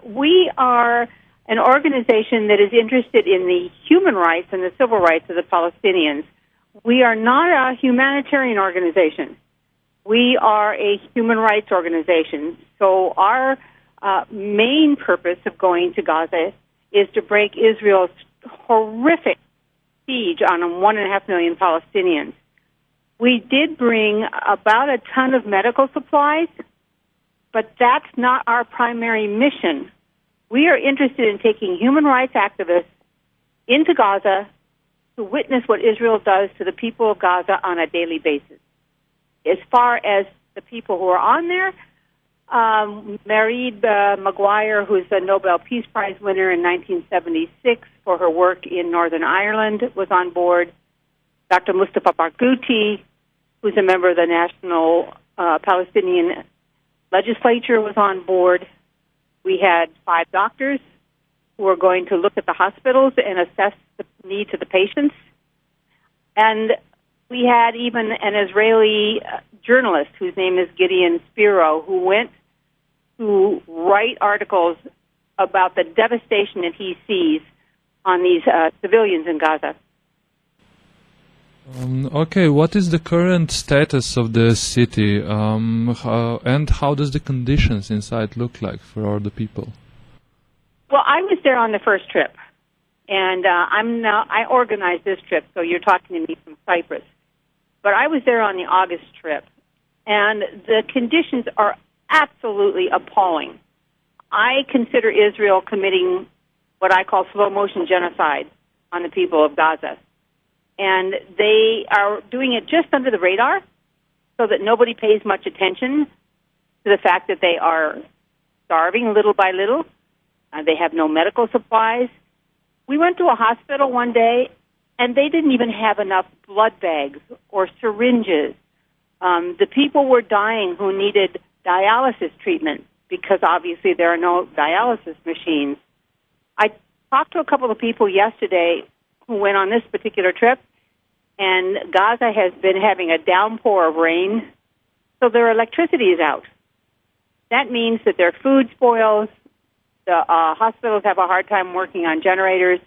we are an organization that is interested in the human rights and the civil rights of the Palestinians. We are not a humanitarian organization. We are a human rights organization. So our main purpose of going to Gaza is to break Israel's horrific siege on 1.5 million Palestinians. We did bring about a ton of medical supplies, but that's not our primary mission. We are interested in taking human rights activists into Gaza to witness what Israel does to the people of Gaza on a daily basis. As far as the people who are on there, Mairead Maguire, who's a Nobel Peace Prize winner in 1976 for her work in Northern Ireland, was on board. Dr. Mustafa Barghouti, who's a member of the National Palestinian Legislature, was on board. We had 5 doctors who were going to look at the hospitals and assess the needs of the patients. And we had even an Israeli journalist whose name is Gideon Spiro, who went to write articles about the devastation that he sees on these civilians in Gaza. Okay, what is the current status of the city, and how does the conditions inside look like for all the people? Well, I was there on the first trip, and I organized this trip, so you're talking to me from Cyprus. But I was there on the August trip, and the conditions are absolutely appalling. I consider Israel committing what I call slow-motion genocide on the people of Gaza. And they are doing it just under the radar so that nobody pays much attention to the fact that they are starving little by little. They have no medical supplies. We went to a hospital one day, and they didn't even have enough blood bags or syringes. The people were dying who needed dialysis treatment because obviously there are no dialysis machines. I talked to a couple of people yesterday who went on this particular trip, and Gaza has been having a downpour of rain, so their electricity is out. That means that their food spoils, the hospitals have a hard time working on generators.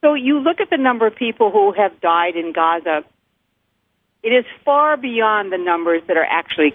So you look at the number of people who have died in Gaza, it is far beyond the numbers that are actually